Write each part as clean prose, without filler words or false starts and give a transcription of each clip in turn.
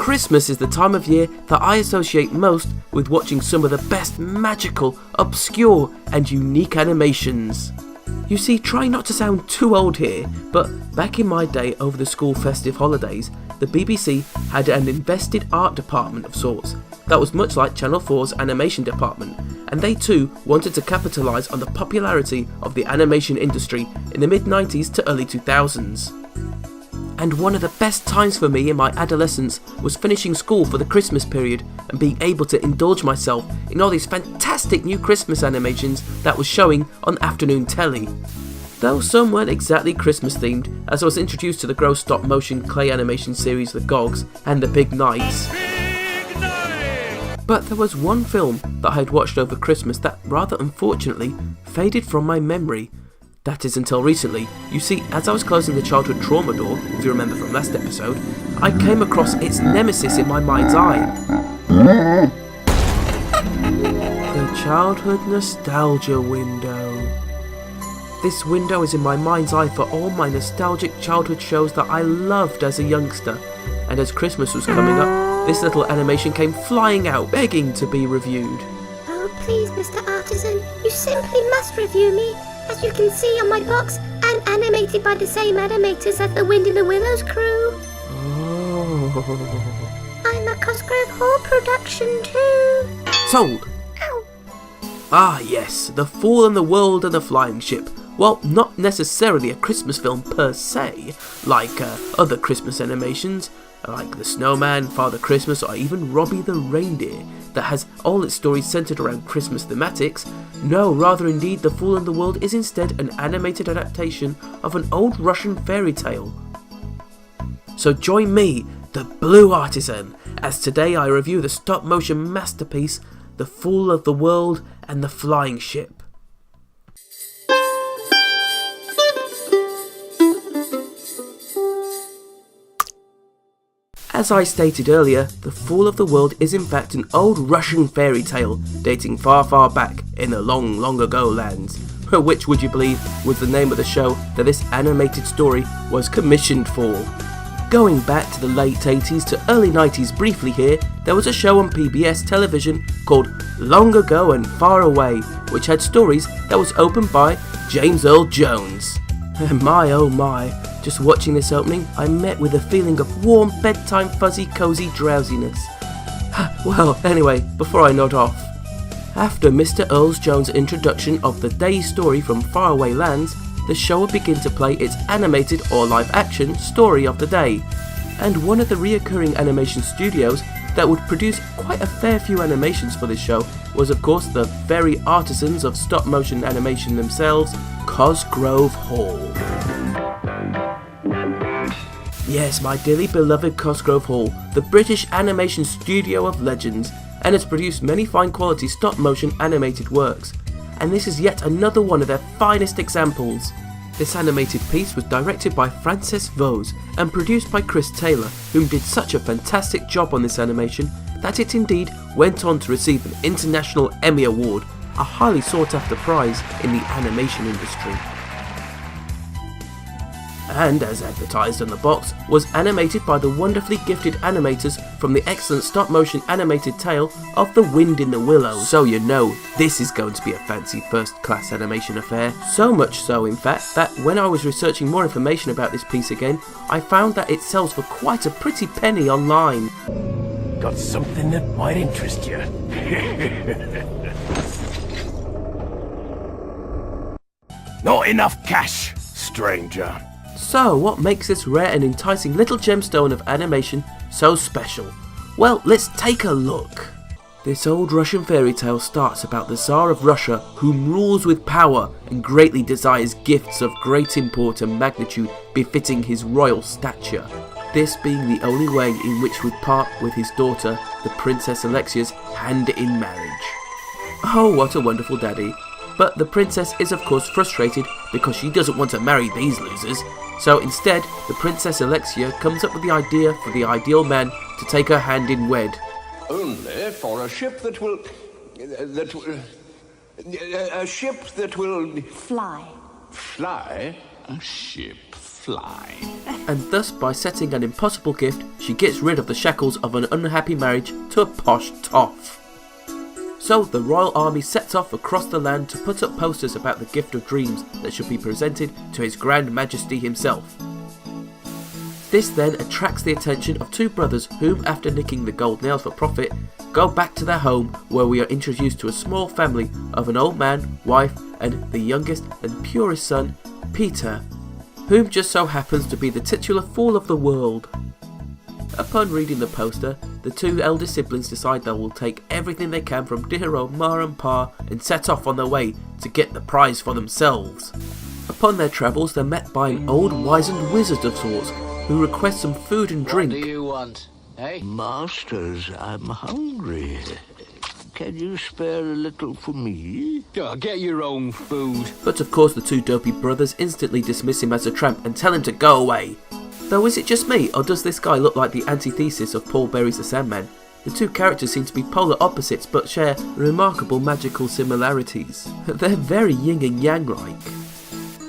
Christmas is the time of year that I associate most with watching some of the best magical, obscure and unique animations. You see, try not to sound too old here, but back in my day over the school festive holidays, the BBC had an invested art department of sorts that was much like Channel 4's animation department, and they too wanted to capitalise on the popularity of the animation industry in the mid-90s to early 2000s. And one of the best times for me in my adolescence was finishing school for the Christmas period and being able to indulge myself in all these fantastic new Christmas animations that was showing on afternoon telly. Though some weren't exactly Christmas themed, as I was introduced to the gross stop motion clay animation series The Gogs and The Big Nights. But there was one film that I had watched over Christmas that rather unfortunately faded from my memory. That is until recently. You see, as I was closing the childhood trauma door, if you remember from last episode, I came across its nemesis in my mind's eye. The childhood nostalgia window. This window is in my mind's eye for all my nostalgic childhood shows that I loved as a youngster, and as Christmas was coming up, this little animation came flying out, begging to be reviewed. Oh please, Mr. Artisan, you simply must review me. As you can see on my box, I'm animated by the same animators as the Wind in the Willows crew. Oh. I'm a Cosgrove Hall production too. Sold! Ow. Ah yes, The Fool and the World and the Flying Ship. Well, not necessarily a Christmas film per se, like other Christmas animations, like The Snowman, Father Christmas, or even Robbie the Reindeer, that has all its stories centred around Christmas thematics. No, rather indeed, The Fool and the World is instead an animated adaptation of an old Russian fairy tale. So join me, the Blue Artisan, as today I review the stop-motion masterpiece, The Fool of the World and the Flying Ship. As I stated earlier, The Fool of the World is in fact an old Russian fairy tale dating far, far back in the long, long ago lands, which, would you believe, was the name of the show that this animated story was commissioned for. Going back to the late 80s to early 90s briefly here, there was a show on PBS television called Long Ago and Far Away, which had stories that was opened by James Earl Jones. And my oh my, just watching this opening, I met with a feeling of warm, bedtime, fuzzy, cozy drowsiness. Well, anyway, before I nod off. After Mr. Earl Jones' introduction of the day's story from faraway lands, the show would begin to play its animated or live-action story of the day. And one of the reoccurring animation studios that would produce quite a fair few animations for this show was of course the very artisans of stop-motion animation themselves, Cosgrove Hall. Yes, my dearly beloved Cosgrove Hall, the British animation studio of legends, and has produced many fine quality stop-motion animated works. And this is yet another one of their finest examples. This animated piece was directed by Frances Vose and produced by Chris Taylor, whom did such a fantastic job on this animation that it indeed went on to receive an International Emmy Award, a highly sought after prize in the animation industry. And, as advertised on the box, was animated by the wonderfully gifted animators from the excellent stop-motion animated tale of The Wind in the Willows. So you know, this is going to be a fancy first-class animation affair. So much so, in fact, that when I was researching more information about this piece again, I found that it sells for quite a pretty penny online. Got something that might interest you. Not enough cash, stranger. So, what makes this rare and enticing little gemstone of animation so special? Well, let's take a look. This old Russian fairy tale starts about the Tsar of Russia, whom rules with power and greatly desires gifts of great import and magnitude befitting his royal stature. This being the only way in which would part with his daughter, the Princess Alexia's hand in marriage. Oh, what a wonderful daddy. But the princess is of course frustrated because she doesn't want to marry these losers. So instead, the Princess Alexia comes up with the idea for the ideal man to take her hand in wed. Only for a ship that will... a ship that will... Fly. Fly? A ship fly. And thus, by setting an impossible gift, she gets rid of the shackles of an unhappy marriage to a posh toff. So the royal army sets off across the land to put up posters about the gift of dreams that should be presented to His Grand Majesty himself. This then attracts the attention of two brothers whom, after nicking the gold nails for profit, go back to their home, where we are introduced to a small family of an old man, wife and the youngest and purest son, Pytor, whom just so happens to be the titular fool of the world. Upon reading the poster, the two elder siblings decide they will take everything they can from dear old Ma and Pa and set off on their way to get the prize for themselves. Upon their travels, they're met by an old wizened wizard of sorts, who requests some food and drink. What do you want, eh? Masters, I'm hungry. Can you spare a little for me? Oh, get your own food. But of course the two dopey brothers instantly dismiss him as a tramp and tell him to go away. Though is it just me, or does this guy look like the antithesis of Paul Berry's The Sandman? The two characters seem to be polar opposites but share remarkable magical similarities. They're very yin and yang like.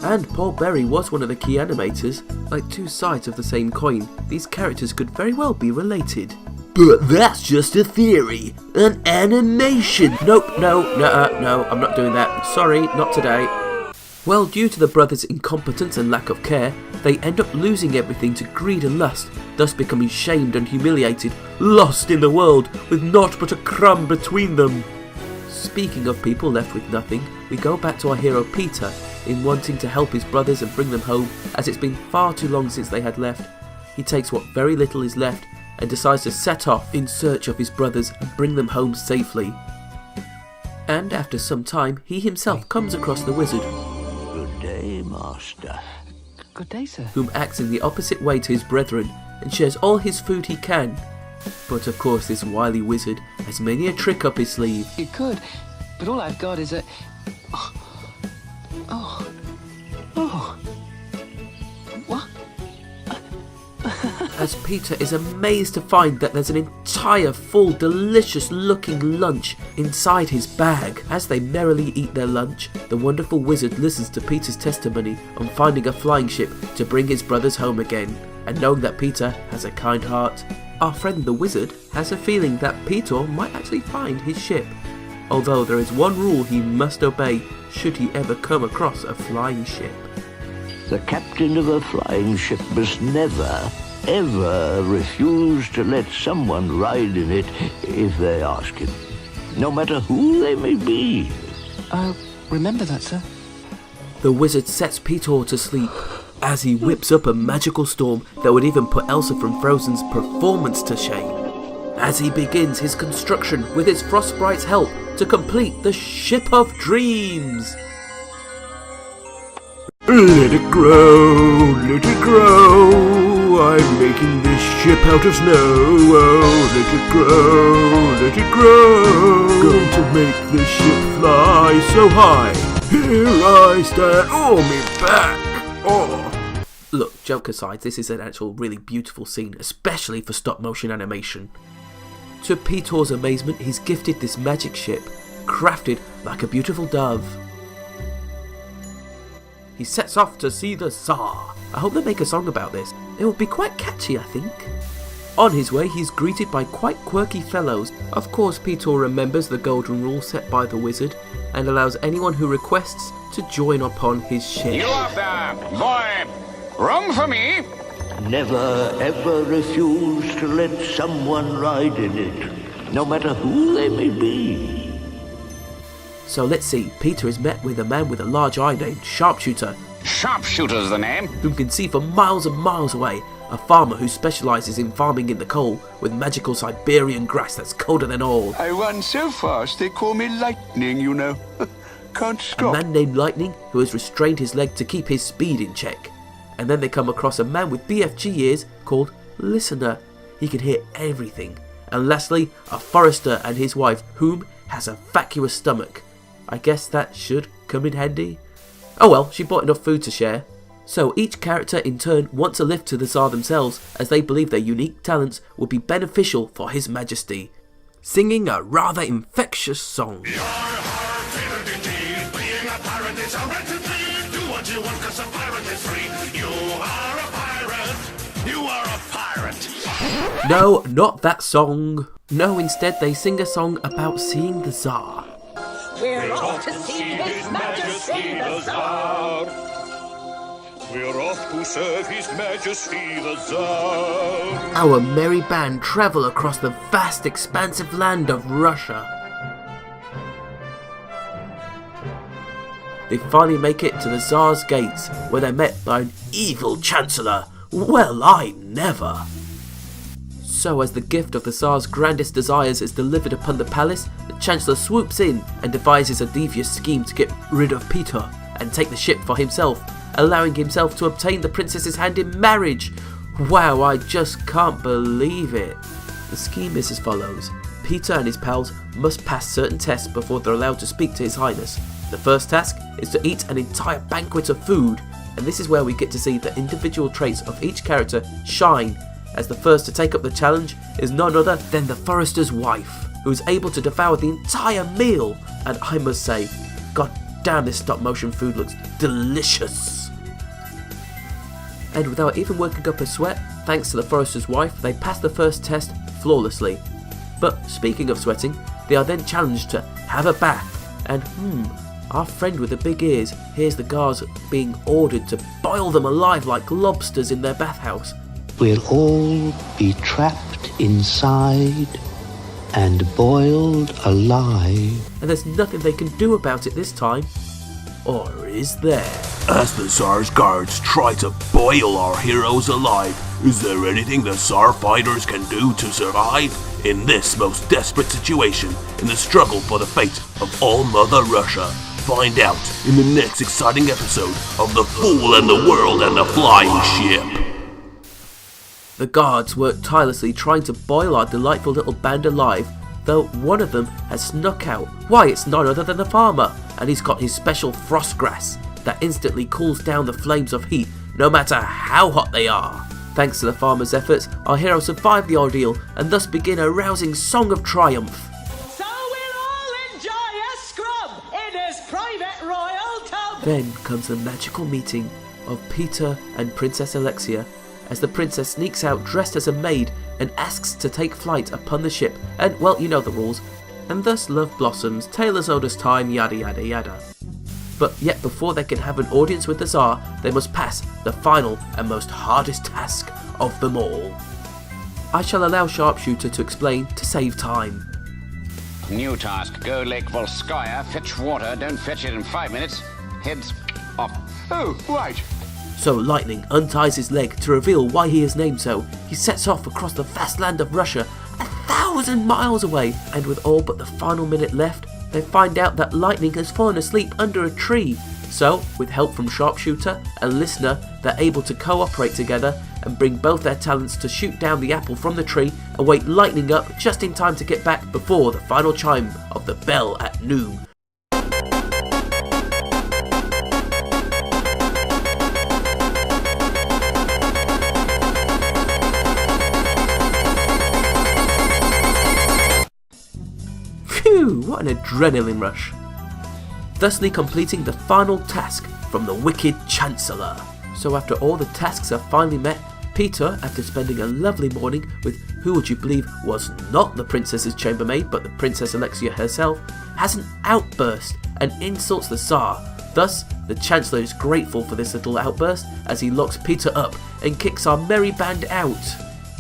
And Paul Berry was one of the key animators. Like two sides of the same coin, these characters could very well be related. But that's just a theory, an animation. Nope, no, I'm not doing that. Sorry, not today. Well, due to the brothers' incompetence and lack of care, they end up losing everything to greed and lust, thus becoming shamed and humiliated, lost in the world, with naught but a crumb between them. Speaking of people left with nothing, we go back to our hero Pytor, in wanting to help his brothers and bring them home, as it's been far too long since they had left. He takes what very little is left, and decides to set off in search of his brothers and bring them home safely. And after some time, he himself comes across the wizard, Good day, Master. Good day, sir. whom acts in the opposite way to his brethren, and shares all his food he can. But of course this wily wizard has many a trick up his sleeve. You could, but all I've got is a... What? As Pytor is amazed to find that there's an entire full delicious looking lunch inside his bag. As they merrily eat their lunch, the wonderful wizard listens to Pytor's testimony on finding a flying ship to bring his brothers home again, and knowing that Pytor has a kind heart, our friend the wizard has a feeling that Pytor might actually find his ship, although there is one rule he must obey should he ever come across a flying ship. The captain of a flying ship must never, ever refuse to let someone ride in it if they ask him, no matter who they may be. I'll remember that, sir. The wizard sets Pytor to sleep as he whips up a magical storm that would even put Elsa from Frozen's performance to shame, as he begins his construction with his Frost Sprite's help to complete the Ship of Dreams. Let it grow, let it grow. I'm making this ship out of snow. Oh, let it grow, let it grow. Going to make this ship fly so high. Here I stand. Oh, me back. Oh. Look, joke aside, this is an actual really beautiful scene, especially for stop motion animation. To Pytor's amazement, he's gifted this magic ship, crafted like a beautiful dove. He sets off to see the Tsar. I hope they make a song about this. It will be quite catchy, I think. On his way, he's greeted by quite quirky fellows. Of course, Pytor remembers the golden rule set by the wizard and allows anyone who requests to join upon his ship. You up there, boy! Room for me? Never, ever refuse to let someone ride in it, no matter who they may be. So let's see, Pytor is met with a man with a large eye named Sharpshooter, Sharpshooter's the name. who can see for miles and miles away, a farmer who specialises in farming in the cold with magical Siberian grass that's colder than all. I run so fast they call me Lightning, you know. Can't A stop. man named Lightning who has restrained his leg to keep his speed in check. And then they come across a man with BFG ears called Listener. He can hear everything. And lastly, a forester and his wife, whom has a vacuous stomach. I guess that should come in handy. Oh well, she bought enough food to share. So each character in turn wants a lift to the Tsar themselves, as they believe their unique talents will be beneficial for His Majesty, singing a rather infectious song. Your heart, indeed, being a pirate is a right to be. Do what what you want, 'cause a pirate is free. You are a pirate. You are a pirate. No, not that song. No, instead they sing a song about seeing the Tsar. We're off to see His Majesty the Tsar. We're off to serve His Majesty the Tsar. Our merry band travel across the vast expansive land of Russia. They finally make it to the Tsar's gates, where they're met by an evil chancellor. Well, I never. So as the gift of the Tsar's grandest desires is delivered upon the palace, the chancellor swoops in and devises a devious scheme to get rid of Pytor and take the ship for himself, allowing himself to obtain the princess's hand in marriage. Wow, I just can't believe it. The scheme is as follows. Pytor and his pals must pass certain tests before they're allowed to speak to His Highness. The first task is to eat an entire banquet of food, and this is where we get to see the individual traits of each character shine, as the first to take up the challenge is none other than the forester's wife, who is able to devour the entire meal, and I must say, god damn, this stop motion food looks delicious. And without even working up a sweat, thanks to the forester's wife, they pass the first test flawlessly. But speaking of sweating, they are then challenged to have a bath, and our friend with the big ears hears the guards being ordered to boil them alive like lobsters in their bathhouse. We'll all be trapped inside and boiled alive. And there's nothing they can do about it this time. Or is there? As the Tsar's guards try to boil our heroes alive, is there anything the Tsar fighters can do to survive in this most desperate situation in the struggle for the fate of all Mother Russia? Find out in the next exciting episode of The Fool and the World and the Flying Ship. The guards work tirelessly trying to boil our delightful little band alive, though one of them has snuck out. Why, it's none other than the farmer, and he's got his special frost grass that instantly cools down the flames of heat, no matter how hot they are. Thanks to the farmer's efforts, our hero survive the ordeal and thus begin a rousing song of triumph. So we'll all enjoy a scrub in his private royal tub. Then comes the magical meeting of Pytor and Princess Alexia, as the princess sneaks out dressed as a maid and asks to take flight upon the ship, and well, you know the rules, and thus love blossoms, tale as old as time, yada yada yada. But yet before they can have an audience with the Tsar, they must pass the final and most hardest task of them all. I shall allow Sharpshooter to explain to save time. New task. Go Lake Volskaya, fetch water, don't fetch it in 5 minutes. Heads off. Oh, right. So Lightning unties his leg to reveal why he is named so. He sets off across the vast land of Russia, 1,000 miles away, and with all but the final minute left, they find out that Lightning has fallen asleep under a tree. So, with help from Sharpshooter and Listener, they're able to cooperate together and bring both their talents to shoot down the apple from the tree and wake Lightning up just in time to get back before the final chime of the bell at noon. Phew, what an adrenaline rush. Thusly completing the final task from the wicked Chancellor. So after all the tasks are finally met, Pytor, after spending a lovely morning with who would you believe was not the princess's chambermaid but the Princess Alexia herself, has an outburst and insults the Tsar. Thus, the Chancellor is grateful for this little outburst as he locks Pytor up and kicks our merry band out.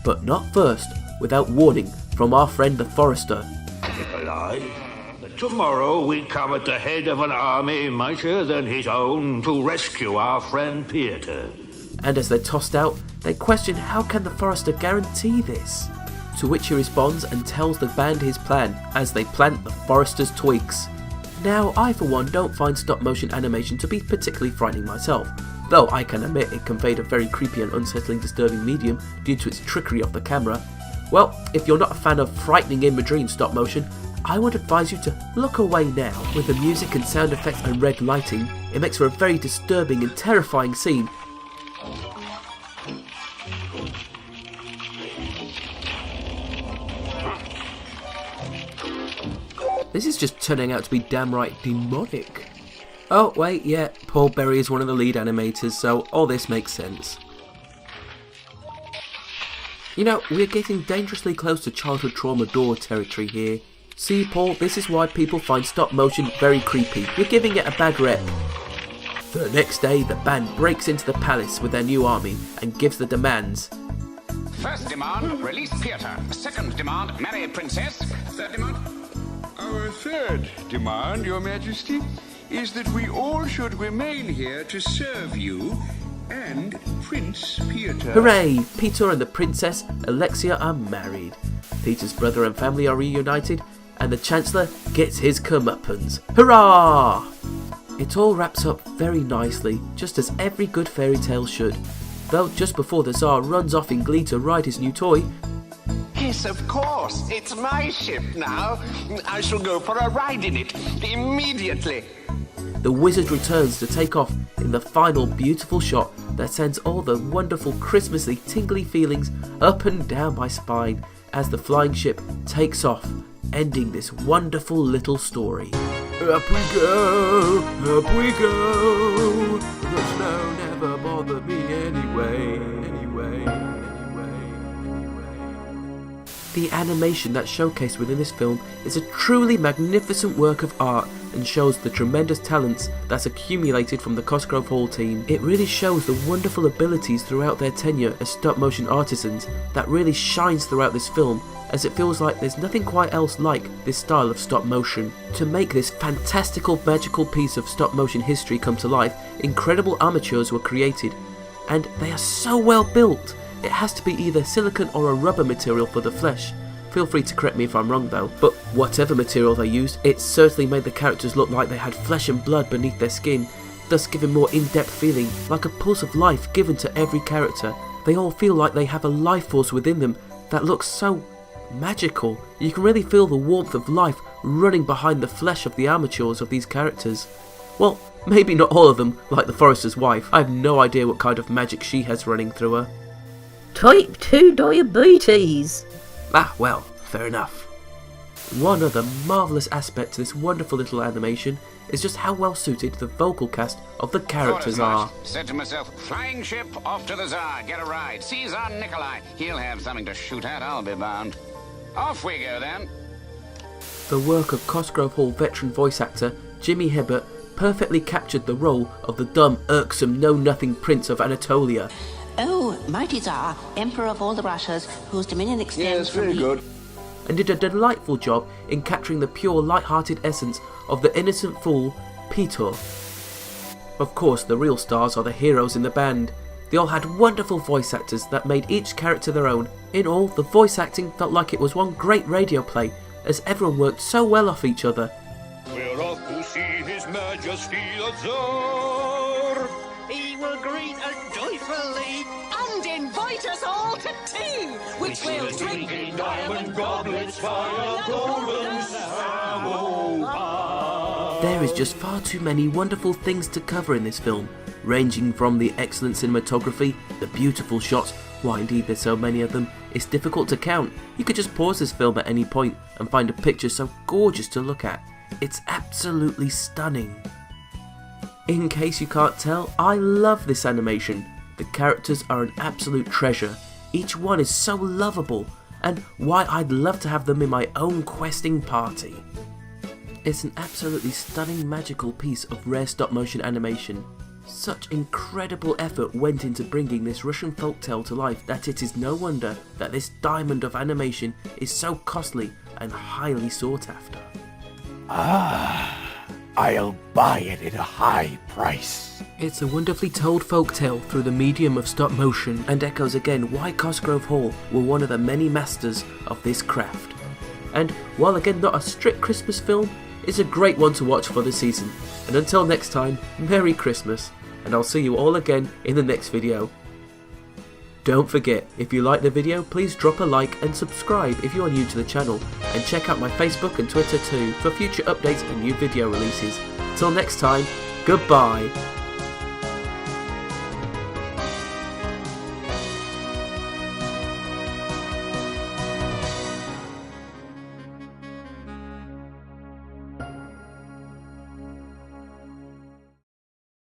But not first, without warning from our friend the Forester. Nikolai, tomorrow we come at the head of an army mightier than his own to rescue our friend Pytor. And as they're tossed out, they question how can the Forester guarantee this? To which he responds and tells the band his plan as they plant the Forester's twigs. Now, I for one don't find stop motion animation to be particularly frightening myself, though I can admit it conveyed a very creepy and unsettling disturbing medium due to its trickery of the camera. Well, if you're not a fan of frightening imagery in stop motion, I would advise you to look away now. With the music and sound effects and red lighting, it makes for a very disturbing and terrifying scene. This is just turning out to be damn right demonic. Oh wait, yeah, Paul Berry is one of the lead animators, so all this makes sense. You know, we're getting dangerously close to childhood trauma door territory here. See, Paul, this is why people find stop motion very creepy. You're giving it a bad rep. The next day, the band breaks into the palace with their new army and gives the demands. First demand, release Pytor. Second demand, marry a princess. Third demand? Our third demand, Your Majesty, is that we all should remain here to serve you and Prince Pytor. Hooray! Pytor and the princess, Alexia, are married. Peter's brother and family are reunited, and the Chancellor gets his comeuppance. Hurrah! It all wraps up very nicely, just as every good fairy tale should. Though just before the Tsar runs off in glee to ride his new toy... Yes, of course. It's my ship now. I shall go for a ride in it immediately. the wizard returns to take off in the final beautiful shot that sends all the wonderful Christmassy tingly feelings up and down my spine as the flying ship takes off, ending this wonderful little story. Up we go, up we go. The snow never bothered me anyway. The animation that's showcased within this film is a truly magnificent work of art and shows the tremendous talents that's accumulated from the Cosgrove Hall team. It really shows the wonderful abilities throughout their tenure as stop-motion artisans that really shines throughout this film, as it feels like there's nothing quite else like this style of stop-motion. To make this fantastical magical piece of stop-motion history come to life, incredible amateurs were created, and they are so well built. It has to be either silicone or a rubber material for the flesh. Feel free to correct me if I'm wrong though, but whatever material they used, it certainly made the characters look like they had flesh and blood beneath their skin, thus giving more in-depth feeling, like a pulse of life given to every character. They all feel like they have a life force within them that looks so magical. You can really feel the warmth of life running behind the flesh of the amateurs of these characters. Well, maybe not all of them, like the forester's wife. I have no idea what kind of magic she has running through her. Type 2 diabetes. Ah, well, fair enough. One other marvellous aspect to this wonderful little animation is just how well suited the vocal cast of the characters are. Said to myself, flying ship off to the Tsar, get a ride. See Tsar Nikolai, he'll have something to shoot at, I'll be bound. Off we go then. The work of Cosgrove Hall veteran voice actor Jimmy Hibbert perfectly captured the role of the dumb, irksome, know-nothing prince of Anatolia. Oh, mighty Tsar, Emperor of all the Russias, whose dominion extends Yes, very good. And did a delightful job in capturing the pure, light-hearted essence of the innocent fool, Pytor. Of course, the real stars are the heroes in the band. They all had wonderful voice actors that made each character their own. In all, the voice acting felt like it was one great radio play, as everyone worked so well off each other. We're off to see His Majesty the Tsar. He will greet us joyfully and invite us all to tea, which we'll drink in diamond goblets by a golden samovar. There is just far too many wonderful things to cover in this film, ranging from the excellent cinematography, the beautiful shots, why indeed there's so many of them, it's difficult to count. You could just pause this film at any point and find a picture so gorgeous to look at. It's absolutely stunning. In case you can't tell, I love this animation. The characters are an absolute treasure. Each one is so lovable, and why I'd love to have them in my own questing party. It's an absolutely stunning magical piece of rare stop-motion animation. Such incredible effort went into bringing this Russian folktale to life that it is no wonder that this diamond of animation is so costly and highly sought after. I'll buy it at a high price. It's a wonderfully told folktale through the medium of stop motion and echoes again why Cosgrove Hall were one of the many masters of this craft. And while again not a strict Christmas film, it's a great one to watch for the season. And until next time, Merry Christmas, and I'll see you all again in the next video. Don't forget, if you like the video, please drop a like and subscribe if you are new to the channel, and check out my Facebook and Twitter too for future updates and new video releases. Till next time, goodbye.